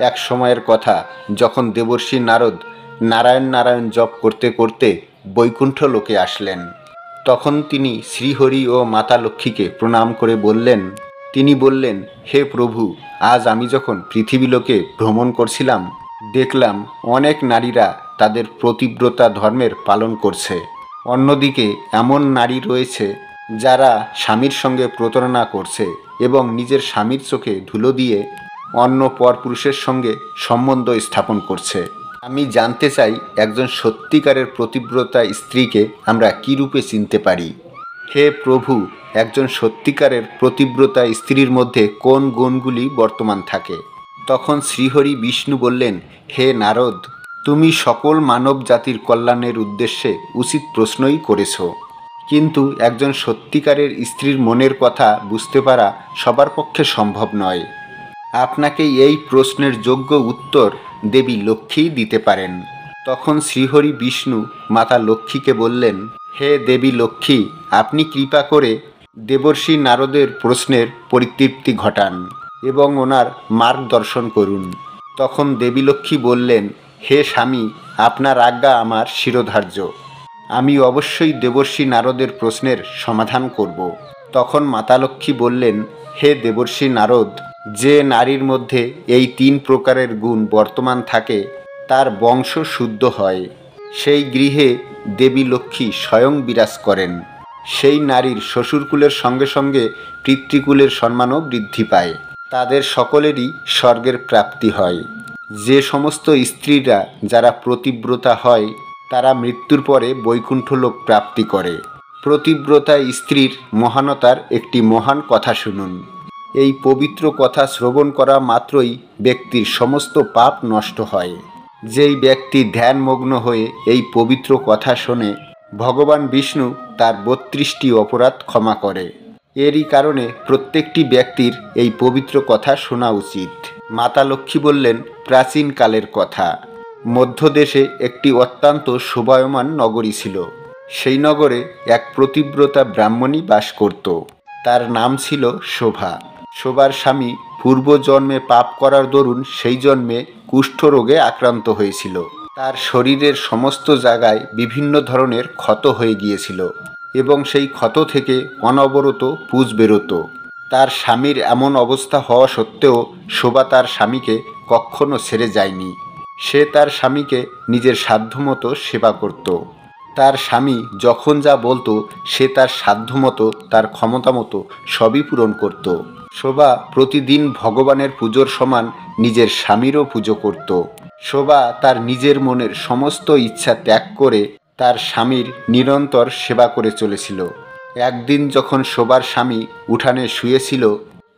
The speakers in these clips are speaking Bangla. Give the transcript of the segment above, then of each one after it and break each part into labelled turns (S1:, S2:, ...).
S1: এক সময়ের কথা, যখন দেবর্ষি নারদ নারায়ণ নারায়ণ জপ করতে করতে বৈকুণ্ঠ লোকে আসলেন। তখন তিনি শ্রীহরি ও মাতা লক্ষ্মীকে প্রণাম করে বললেন, হে প্রভু, আজ আমি যখন পৃথিবীলোকে ভ্রমণ করছিলাম, দেখলাম অনেক নারীরা তাদের প্রতিব্রতা ধর্মের পালন করছে। অন্যদিকে এমন নারী রয়েছে যারা স্বামীর সঙ্গে প্রতারণা করছে এবং নিজের স্বামীর চোখে ধুলো দিয়ে অন্য পরপুরুষের সঙ্গে সম্বন্ধ স্থাপন করছে। আমি জানতে চাই, একজন সত্যিকারের প্রতিব্রতা স্ত্রীকে আমরা কী রূপে চিনতে পারি? হে প্রভু, একজন সত্যিকারের প্রতিব্রতা স্ত্রীর মধ্যে কোন গুণগুলি বর্তমান থাকে? তখন শ্রীহরি বিষ্ণু বললেন, হে নারদ, তুমি সকল মানব জাতির কল্যাণের উদ্দেশ্যে উচিত প্রশ্নই করেছ। কিন্তু একজন সত্যিকারের স্ত্রীর মনের কথা বুঝতে পারা সবার পক্ষে সম্ভব নয়। আপনাকে এই প্রশ্নের যোগ্য উত্তর দেবী লক্ষ্মীই দিতে পারেন। তখন শ্রীহরি বিষ্ণু মাতা লক্ষ্মীকে বললেন, হে দেবী লক্ষ্মী, আপনি কৃপা করে দেবর্ষি নারদের প্রশ্নের পরিতৃপ্তি ঘটান এবং ওনার মার্গদর্শন করুন। তখন দেবী লক্ষ্মী বললেন, হে স্বামী, আপনার আজ্ঞা আমার শিরোধার্য। আমি অবশ্যই দেবর্ষি নারদের প্রশ্নের সমাধান করব। তখন মাতা লক্ষ্মী বললেন, হে দেবর্ষি নারদ, যে নারীর মধ্যে এই 3 প্রকারের গুণ বর্তমান থাকে তার বংশ শুদ্ধ হয়। সেই গৃহে দেবী লক্ষ্মী স্বয়ং বিরাজ করেন। সেই নারীর শ্বশুরকুলের সঙ্গে সঙ্গে পিতৃকুলের সম্মানও বৃদ্ধি পায়। তাদের সকলেরই স্বর্গের প্রাপ্তি হয়। যে সমস্ত স্ত্রীরা যারা প্রতিব্রতা হয় তারা মৃত্যুর পরে বৈকুণ্ঠ লোক প্রাপ্তি করে। প্রতিব্রতা স্ত্রীর মহানতার একটি মহান কথা শুনুন। এই পবিত্র কথা শ্রবণ করা মাত্রই ব্যক্তির সমস্ত পাপ নষ্ট হয়। যেই ব্যক্তি ধ্যানমগ্ন হয়ে এই পবিত্র কথা শোনে, ভগবান বিষ্ণু তার 32টি অপরাধ ক্ষমা করে। এরই কারণে প্রত্যেকটি ব্যক্তির এই পবিত্র কথা শোনা উচিত। মাতা লক্ষ্মী বললেন, প্রাচীন কালের কথা, মধ্যদেশে একটি অত্যন্ত শোভায়মান নগরী ছিল। সেই নগরে এক প্রতিব্রতা ব্রাহ্মণী বাস করত। তার নাম ছিল শোভা। শোভার স্বামী পূর্বজন্মে পাপ করার দরুন সেই জন্মে কুষ্ঠরোগে আক্রান্ত হয়েছিল। তার শরীরের সমস্ত জায়গায় বিভিন্ন ধরনের ক্ষত হয়ে গিয়েছিল এবং সেই ক্ষত থেকে অনবরত পুঁজ বেরোত। তার স্বামীর এমন অবস্থা হওয়া সত্ত্বেও শোভা তার স্বামীকে কখনো ছেড়ে যায়নি। সে তার স্বামীকে নিজের সাধ্যমতো সেবা করত। তার স্বামী যখন যা বলতো সে তার সাধ্যমতো, তার ক্ষমতা মতো সবই পূরণ করত। শোভা প্রতিদিন ভগবানের পুজোর সমান নিজের স্বামীরও পুজো করত। শোভা তার নিজের মনের সমস্ত ইচ্ছা ত্যাগ করে তার স্বামীর নিরন্তর সেবা করে চলেছিল। একদিন যখন শোভার স্বামী উঠানে শুয়েছিল,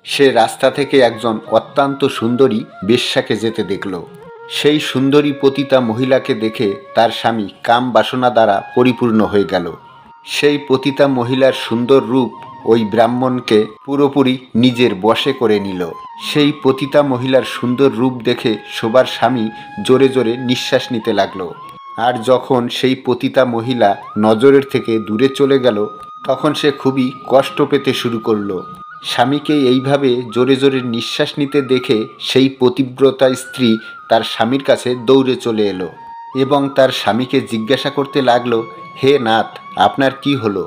S1: সে রাস্তা থেকে একজন অত্যন্ত সুন্দরী বেশ্যাকে যেতে দেখল। সেই সুন্দরী পতিতা মহিলাকে দেখে তার স্বামী কাম বাসনা দ্বারা পরিপূর্ণ হয়ে গেল। সেই পতিতা মহিলার সুন্দর রূপ ওই ব্রাহ্মণকে পুরোপুরি নিজের বশে করে নিল। সেই পতিতা মহিলার সুন্দর রূপ দেখে শোভার স্বামী জোরে জোরে নিঃশ্বাস নিতে লাগল। আর যখন সেই পতিতা মহিলা নজরের থেকে দূরে চলে গেল, তখন সে খুবই কষ্ট পেতে শুরু করলো। স্বামীকে এইভাবে জোরে জোরে নিঃশ্বাস নিতে দেখে সেই পতিব্রতা স্ত্রী তার স্বামীর কাছে দৌড়ে চলে এলো এবং তার স্বামীকে জিজ্ঞাসা করতে লাগলো, হে নাথ, আপনার কি হলো?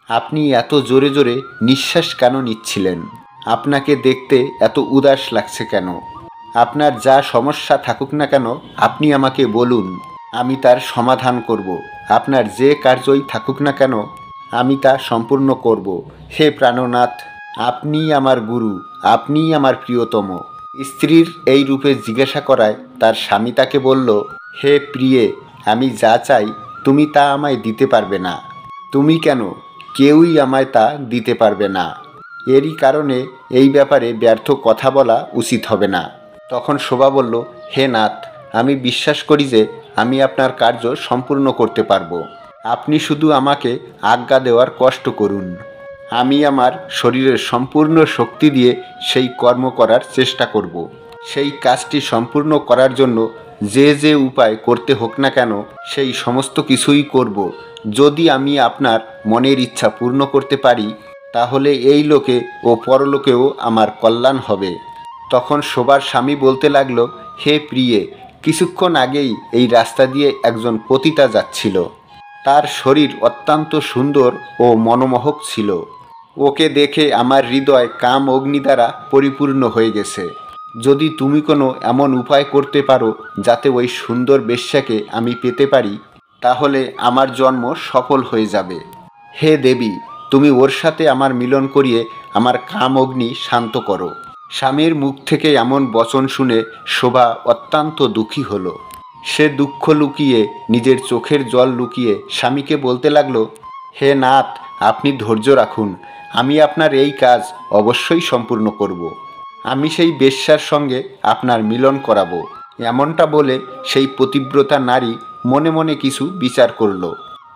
S1: আপনি এত জোরে জোরে নিঃশ্বাস কেন নিচ্ছিলেন? আপনাকে দেখতে এত উদাস লাগছে কেন? আপনার যা সমস্যা থাকুক না কেন আপনি আমাকে বলুন, আমি তার সমাধান করব। আপনার যে কার্যই থাকুক না কেন আমি তা সম্পূর্ণ করব। হে প্রাণনাথ, আপনিই আমার গুরু, আপনিই আমার প্রিয়তম। স্ত্রীর এই রূপে জিজ্ঞাসা করায় তার স্বামী তাকে বলল, হে প্রিয়ে, আমি যা চাই তুমি তা আমায় দিতে পারবে না। তুমি কেন, কেউই আমায় তা দিতে পারবে না। এরই কারণে এই ব্যাপারে ব্যর্থ কথা বলা উচিত হবে না। তখন শোভা বলল, হে নাথ, আমি বিশ্বাস করি যে আমি আপনার কার্য সম্পূর্ণ করতে পারবো। আপনি শুধু আমাকে আজ্ঞা দেওয়ার কষ্ট করুন। আমি আমার শরীরের সম্পূর্ণ শক্তি দিয়ে সেই কর্ম করার চেষ্টা করব। সেই কাজটি সম্পূর্ণ করার জন্য যে যে উপায় করতে হোক না কেন সেই সমস্ত কিছুই করব। যদি আমি আপনার মনের ইচ্ছা পূর্ণ করতে পারি তাহলে এই লোকে ও পরলোকেও আমার কল্যাণ হবে। তখন শোভার স্বামী বলতে লাগলো, হে প্রিয়ে, কিছুক্ষণ আগেই এই রাস্তা দিয়ে একজন পতিতা যাচ্ছিল। তার শরীর অত্যন্ত সুন্দর ও মনোমোহক ছিল। ওকে দেখে আমার হৃদয় কাম অগ্নি দ্বারা পরিপূর্ণ হয়ে গেছে। যদি তুমি কোনো এমন উপায় করতে পারো যাতে ওই সুন্দর বেশ্যাকে আমি পেতে পারি, তাহলে আমার জন্ম সফল হয়ে যাবে। হে দেবী, তুমি ওর সাথে আমার মিলন করিয়ে আমার কাম অগ্নি শান্ত করো। স্বামীর মুখ থেকে এমন বচন শুনে শোভা অত্যন্ত দুঃখী হলো। সে দুঃখ লুকিয়ে, নিজের চোখের জল লুকিয়ে স্বামীকে বলতে লাগলো, হে নাথ, আপনি ধৈর্য রাখুন, আমি আপনার এই কাজ অবশ্যই সম্পূর্ণ করব। আমি সেই বেশ্যার সঙ্গে আপনার মিলন করাবো। এমনটা বলে সেই পতিব্রতা নারী মনে মনে কিছু বিচার করল।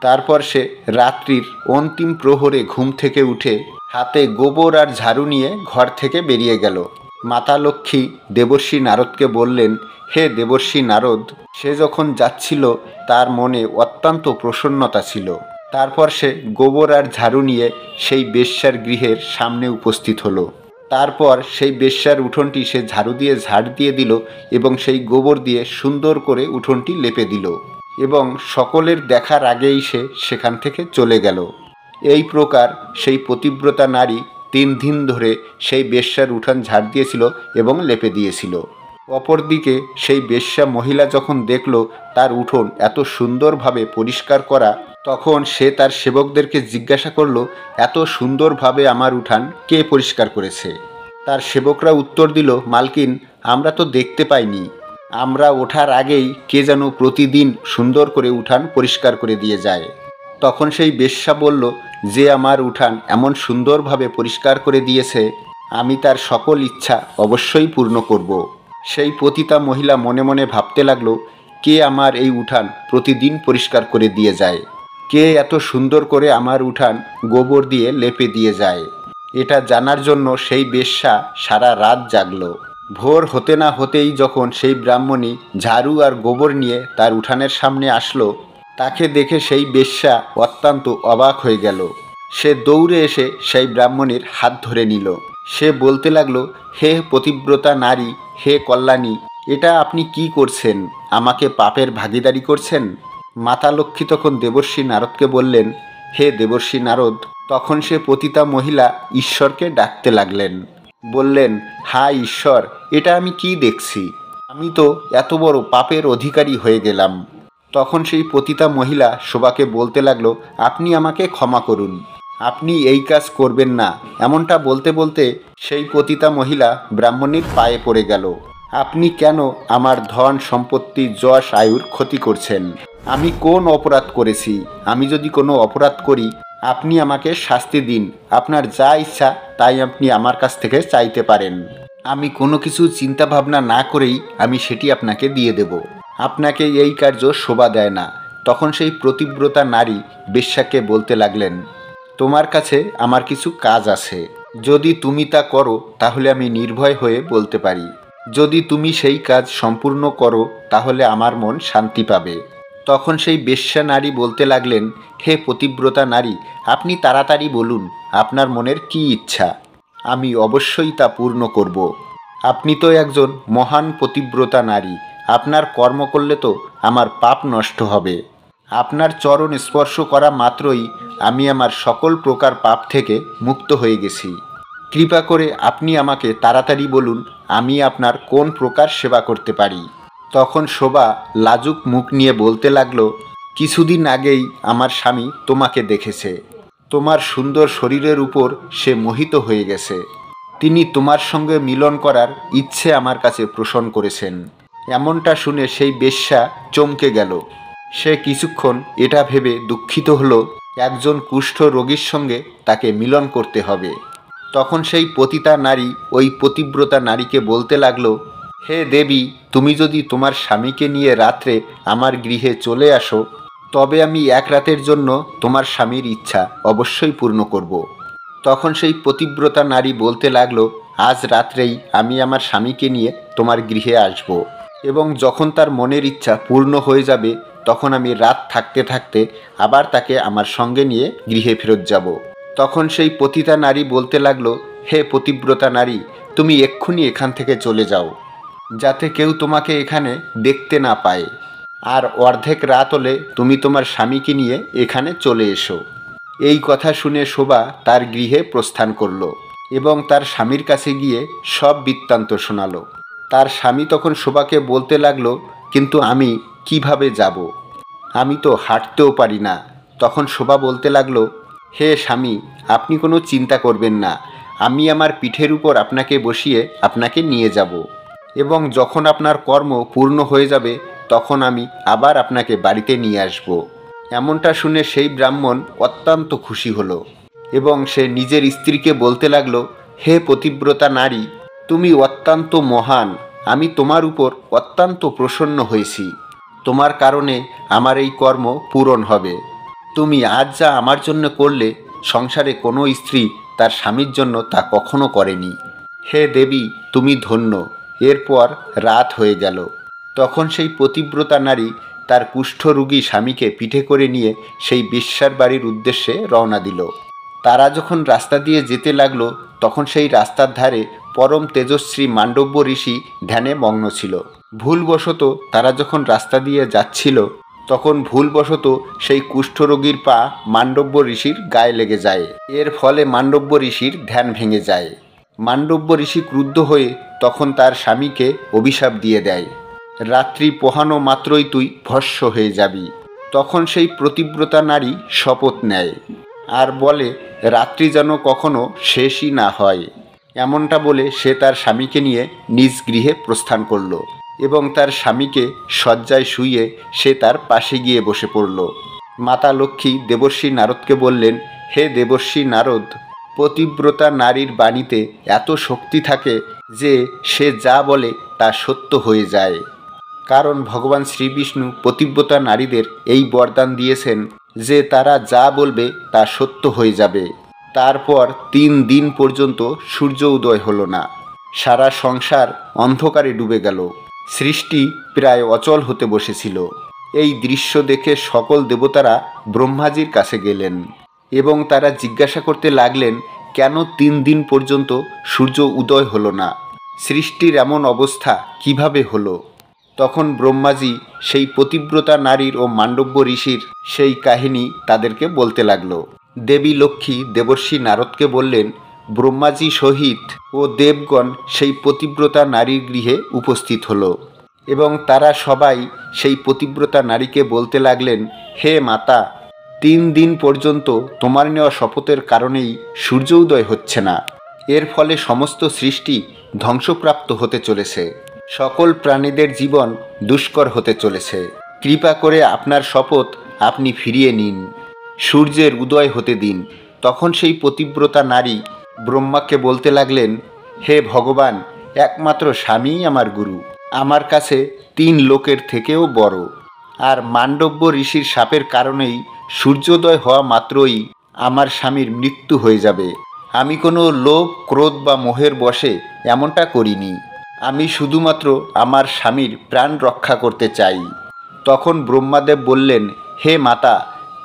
S1: তারপর সে রাত্রির অন্তিম প্রহরে ঘুম থেকে উঠে হাতে গোবর আর ঝাড়ু নিয়ে ঘর থেকে বেরিয়ে গেল। মাতা লক্ষ্মী দেবর্ষি নারদকে বললেন, হে দেবর্ষি নারদ, সে যখন যাচ্ছিল তার মনে অত্যন্ত প্রসন্নতা ছিল। তারপর সে গোবর আর ঝাড়ু নিয়ে সেই বেশ্যার গৃহের সামনে উপস্থিত হলো। তারপর সেই বেশ্যার উঠোনটি সে ঝাড়ু দিয়ে ঝাড় দিয়ে দিল এবং সেই গোবর দিয়ে সুন্দর করে উঠোনটি লেপে দিল এবং সকলের দেখার আগেই সে সেখান থেকে চলে গেল। এই প্রকার সেই পতিব্রতা নারী 3 দিন ধরে সেই বেশ্যার উঠান ঝাড় দিয়েছিল এবং লেপে দিয়েছিল। অপরদিকে সেই বেশ্যা মহিলা যখন দেখল তার উঠোন এত সুন্দরভাবে পরিষ্কার করা, তখন সে তার সেবকদেরকে জিজ্ঞাসা করল, এত সুন্দরভাবে আমার উঠান কে পরিষ্কার করেছে? তার সেবকরা উত্তর দিল, মালকিন, আমরা তো দেখতে পাইনি। আমরা ওঠার আগেই কে যেন প্রতিদিন সুন্দর করে উঠান পরিষ্কার করে দিয়ে যায়। তখন সেই বেশ্যা বলল, যে আমার উঠান এমন সুন্দরভাবে পরিষ্কার করে দিয়েছে, আমি তার সকল ইচ্ছা অবশ্যই পূর্ণ করব। সেই পতিতা মহিলা মনে মনে ভাবতে লাগলো, কে আমার এই উঠান প্রতিদিন পরিষ্কার করে দিয়ে যায়? কে এত সুন্দর করে আমার উঠান গোবর দিয়ে লেপে দিয়ে যায়? এটা জানার জন্য সেই বেশ্যা সারা রাত জাগলো। ভোর হতে না হতেই যখন সেই ব্রাহ্মণী ঝাড়ু আর গোবর নিয়ে তার উঠানের সামনে আসলো, তাকে দেখে সেই বেশ্যা অত্যন্ত অবাক হয়ে গেল। সে দৌড়ে এসে সেই ব্রাহ্মণীর হাত ধরে নিল। সে বলতে লাগলো, হে পতিব্রতা নারী, হে কল্যাণী, এটা আপনি কি করছেন? আমাকে পাপের ভাগীদারি করছেন? মাতা লক্ষ্মী তখন দেবর্ষি নারদকে বললেন, হে দেবর্ষি নারদ, তখন সে পতিতা মহিলা ঈশ্বরকে ডাকতে লাগলেন। বললেন, হায় ঈশ্বর, এটা আমি কি দেখছি? আমি তো এত বড় পাপের অধিকারী হয়ে গেলাম। তখন সেই পতিতা মহিলা শোভাকে বলতে লাগলো, আপনি আমাকে ক্ষমা করুন, আপনি এই কাজ করবেন না। এমনটা বলতে বলতে সেই পতিতা মহিলা ব্রাহ্মণীর পায়ে পড়ে গেল। আপনি কেন আমার ধন সম্পত্তি যশ আয়ুর ক্ষতি করছেন? আমি কোন অপরাধ করেছি? আমি যদি কোনো অপরাধ করি, আপনি আমাকে শাস্তি দিন। আপনার যা ইচ্ছা তাই আপনি আমার কাছ থেকে চাইতে পারেন। আমি কোনো কিছু চিন্তা ভাবনা না করেই আমি সেটি আপনাকে দিয়ে দেব। আপনাকে এই কার্য শোভা দেয় না। তখন সেই পতিব্রতা নারী বেশ্যাকে বলতে লাগলেন, তোমার কাছে আমার কিছু কাজ আছে। যদি তুমি তা করো তাহলে আমি নির্ভয় হয়ে বলতে পারি। যদি তুমি সেই কাজ সম্পূর্ণ করো তাহলে আমার মন শান্তি পাবে। তখন সেই বেশ্যা নারী বলতে লাগলেন, হে পতিব্রতা নারী, আপনি তাড়াতাড়ি বলুন আপনার মনের কি ইচ্ছা, আমি অবশ্যই তা পূর্ণ করব। আপনি তো একজন মহান পতিব্রতা নারী, আপনার কর্ম করলে তো আমার পাপ নষ্ট হবে। আপনার চরণ স্পর্শ করা মাত্রই আমি আমার সকল প্রকার পাপ থেকে মুক্ত হয়ে গেছি। কৃপা করে আপনি আমাকে তাড়াতাড়ি বলুন আমি আপনার কোন প্রকার সেবা করতে পারি। তখন শোভা লাজুক মুখ নিয়ে বলতে লাগলো, কিছুদিন আগেই আমার স্বামী তোমাকে দেখেছে। তোমার সুন্দর শরীরের উপর সে মোহিত হয়ে গেছে। তিনি তোমার সঙ্গে মিলন করার ইচ্ছে আমার কাছে পোষণ করেছেন। এমনটা শুনে সেই বেশ্যা চমকে গেল। সে কিছুক্ষণ এটা ভেবে দুঃখিত হলো, একজন কুষ্ঠ রোগীর সঙ্গে তাকে মিলন করতে হবে। তখন সেই পতিতা নারী ওই পতিব্রতা নারীকে বলতে লাগলো, হে দেবী, তুমি যদি তোমার স্বামীকে নিয়ে রাত্রে আমার গৃহে চলে আসো, তবে আমি এক রাতের জন্য তোমার স্বামীর ইচ্ছা অবশ্যই পূর্ণ করব। তখন সেই পতিব্রতা নারী বলতে লাগলো, আজ রাত্রেই আমি আমার স্বামীকে নিয়ে তোমার গৃহে আসব এবং যখন তার মনের ইচ্ছা পূর্ণ হয়ে যাবে তখন আমি রাত থাকতে থাকতে আবার তাকে আমার সঙ্গে নিয়ে গৃহে ফেরত যাব। তখন সেই পতিতা নারী বলতে লাগলো, হে পতিব্রতা নারী, তুমি এক্ষুনি এখান থেকে চলে যাও। যাতে কেউ তোমাকে এখানে দেখতে না পায়। আর অর্ধেক রাত হলে তুমি তোমার স্বামীকে নিয়ে এখানে চলে এসো। এই কথা শুনে শোভা তার গৃহে প্রস্থান করল এবং তার স্বামীর কাছে গিয়ে সব বৃত্তান্ত শোনালো। তার স্বামী তখন শোভাকে বলতে লাগলো, কিন্তু আমি কিভাবে যাব? আমি তো হাঁটতেও পারি না। তখন শোভা বলতে লাগলো, হে স্বামী, আপনি কোনো চিন্তা করবেন না, আমি আমার পিঠের উপর আপনাকে বসিয়ে আপনাকে নিয়ে যাব এবং যখন আপনার কর্ম পূর্ণ হয়ে যাবে তখন আমি আবার আপনাকে বাড়িতে নিয়ে আসব। এমনটা শুনে সেই ব্রাহ্মণ অত্যন্ত খুশি হলো এবং সে নিজের স্ত্রীকে বলতে লাগলো, হে পতিব্রতা নারী, তুমি অত্যন্ত মহান, আমি তোমার উপর অত্যন্ত প্রসন্ন হয়েছি। তোমার কারণে আমার এই কর্ম পূরণ হবে। তুমি আজ যা আমার জন্য করলে, সংসারে কোনো স্ত্রী তার স্বামীর জন্য তা কখনো করেনি। হে দেবী, তুমি ধন্য। এরপর রাত হয়ে গেল। তখন সেই পতিব্রতা নারী তার কুষ্ঠরোগী স্বামীকে পিঠে করে নিয়ে সেই বেশ্যার বাড়ির উদ্দেশ্যে রওনা দিল। তারা যখন রাস্তা দিয়ে যেতে লাগলো তখন সেই রাস্তার ধারে পরম তেজস্বী মান্ডব্য ঋষি ধ্যানে মগ্ন ছিল। ভুলবশত তারা যখন রাস্তা দিয়ে যাচ্ছিল তখন ভুলবশত সেই কুষ্ঠরোগীর পা মান্ডব্য ঋষির গায়ে লেগে যায়। এর ফলে মান্ডব্য ঋষির ধ্যান ভেঙে যায়। মান্ডব্য ঋষি ক্রুদ্ধ হয়ে তখন তার স্বামীকে অভিশাপ দিয়ে দেয়, রাত্রি পোহানো মাত্রই তুই ভস্ম হয়ে যাবি। তখন সেই পতিব্রতা নারী শপথ নেয় আর বলে, রাত্রি যেন কখনো শেষই না হয়। এমনটা বলে সে তার স্বামীকে নিয়ে নিজ গৃহে প্রস্থান করল এবং তার স্বামীকে শয্যায় শুইয়ে সে তার পাশে গিয়ে বসে পড়ল। মাতা লক্ষ্মী দেবর্ষী নারদকে বললেন, হে দেবর্ষী নারদ, পতিব্রতা নারীর বাণীতে এত শক্তি থাকে যে সে যা বলে তা সত্য হয়ে যায়। কারণ ভগবান শ্রীবিষ্ণু পতিব্রতা নারীদের এই বরদান দিয়েছেন যে তারা যা বলবে তা সত্য হয়ে যাবে। তারপর 3 দিন পর্যন্ত সূর্য উদয় হলো না। সারা সংসার অন্ধকারে ডুবে গেল। সৃষ্টি প্রায় অচল হতে বসেছিল। এই দৃশ্য দেখে সকল দেবতারা ব্রহ্মাজির কাছে গেলেন এবং তারা জিজ্ঞাসা করতে লাগলেন, কেন 3 দিন পর্যন্ত সূর্য উদয় হলো না? সৃষ্টির এমন অবস্থা কিভাবে হলো? তখন ব্রহ্মাজি সেই পতিব্রতা নারীর ও মান্ডব্য ঋষির সেই কাহিনী তাদেরকে বলতে লাগলো। দেবী লক্ষ্মী দেবর্ষী নারদকে বললেন, ব্রহ্মাজি সহিত ও দেবগণ সেই পতিব্রতা নারীর গৃহে উপস্থিত হলো এবং তারা সবাই সেই পতিব্রতা নারীকে বলতে লাগলেন, হে মাতা, 3 দিন পর্যন্ত তোমার নেওয়া শপথের কারণেই সূর্য উদয় হচ্ছে না। এর ফলে সমস্ত সৃষ্টি ধ্বংসপ্রাপ্ত হতে চলেছে। সকল প্রাণীদের জীবন দুষ্কর হতে চলেছে। কৃপা করে আপনার শপথ আপনি ফিরিয়ে নিন, সূর্যের উদয় হতে দিন। তখন সেই পতিব্রতা নারী ব্রহ্মাকে বলতে লাগলেন, হে ভগবান, একমাত্র স্বামীই আমার গুরু, আমার কাছে 3 লোকের থেকেও বড়। আর মান্ডব্য ঋষির শাপের কারণেই সূর্যোদয় হওয়া মাত্রই আমার স্বামীর মৃত্যু হয়ে যাবে। আমি কোনো লোভ, ক্রোধ বা মোহের বশে এমনটা করিনি। আমি শুধুমাত্র আমার স্বামীর প্রাণ রক্ষা করতে চাই। তখন ব্রহ্মাদেব বললেন, হে মাতা,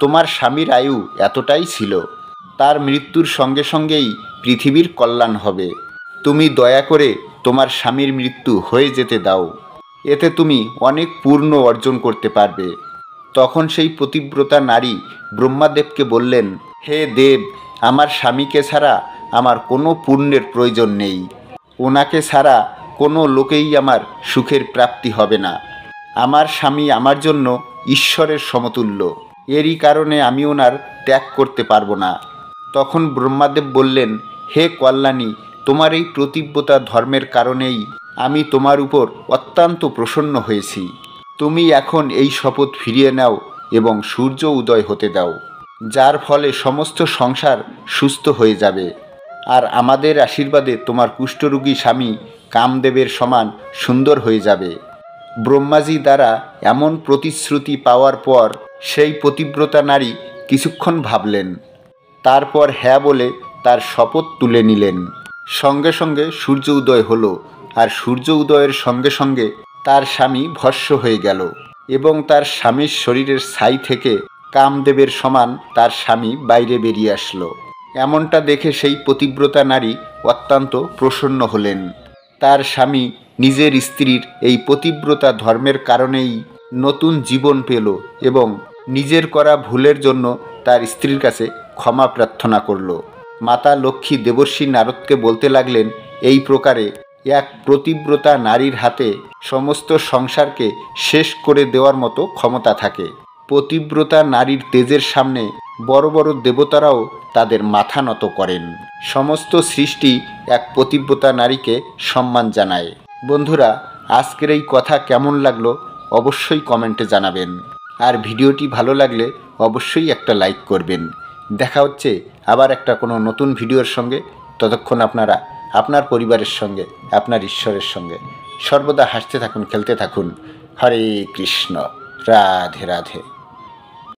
S1: তোমার স্বামীর আয়ু এতটাই ছিল, তার মৃত্যুর সঙ্গে সঙ্গেই পৃথিবীর কল্যাণ হবে। তুমি দয়া করে তোমার স্বামীর মৃত্যু হয়ে যেতে দাও, এতে তুমি অনেক পূর্ণ অর্জন করতে পারবে। তখন সেই পতিব্রতা নারী ব্রহ্মাদেবকে বললেন, হে দেব, আমার স্বামীকে ছাড়া আমার কোনো পুণ্যের প্রয়োজন নেই। ওনাকে ছাড়া কোনো লোকেই আমার সুখের প্রাপ্তি হবে না। আমার স্বামী আমার জন্য ঈশ্বরের সমতুল্য, এরই কারণে আমি ওনার ত্যাগ করতে পারবো না। তখন ব্রহ্মাদেব বললেন, হে কল্যাণী, তোমার এই প্রতিব্রতা ধর্মের কারণেই আমি তোমার উপর অত্যন্ত প্রসন্ন হয়েছি। তুমি এখন এই শপথ ফিরিয়ে নাও এবং সূর্য উদয় হতে দাও, যার ফলে সমস্ত সংসার সুস্থ হয়ে যাবে। আর আমাদের আশীর্বাদে তোমার কুষ্ঠরোগী স্বামী কামদেবের সমান সুন্দর হয়ে যাবে। ব্রহ্মাজি দ্বারা এমন প্রতিশ্রুতি পাওয়ার পর সেই পতিব্রতা নারী কিছুক্ষণ ভাবলেন, তারপর হ্যাঁ বলে তার শপথ তুলে নিলেন। সঙ্গে সঙ্গে সূর্য উদয় হলো আর সূর্য উদয়ের সঙ্গে সঙ্গে তার স্বামী ভস্ম হয়ে গেল এবং তার স্বামীর শরীরের ছাই থেকে কামদেবের সমান তার স্বামী বাইরে বেরিয়ে আসলো। এমনটা দেখে সেই পতিব্রতা নারী অত্যন্ত প্রসন্ন হলেন। তার স্বামী নিজের স্ত্রীর এই পতিব্রতা ধর্মের কারণেই নতুন জীবন পেল এবং নিজের করা ভুলের জন্য তার স্ত্রীর কাছে ক্ষমা প্রার্থনা করল। মাতা লক্ষ্মী দেবর্ষি নারদকে বলতে লাগলেন, এই প্রকারে এক পতিব্রতা নারীর হাতে সমস্ত সংসারকে শেষ করে দেওয়ার মতো ক্ষমতা থাকে। পতিব্রতা নারীর তেজের সামনে বড় বড় দেবতারাও তাদের মাথা নত করেন। সমস্ত সৃষ্টি এক পতিব্রতা নারীকে সম্মান জানায়। বন্ধুরা, আজকের এই কথা কেমন লাগলো অবশ্যই কমেন্টে জানাবেন। আর ভিডিওটি ভালো লাগলে অবশ্যই একটা লাইক করবেন। দেখা হচ্ছে আবার একটা কোনো নতুন ভিডিওর সঙ্গে। ততক্ষণ আপনারা আপনার পরিবারের সঙ্গে, আপনার ঈশ্বরের সঙ্গে সর্বদা হাসতে থাকুন, খেলতে থাকুন। হরে কৃষ্ণ, রাধে রাধে।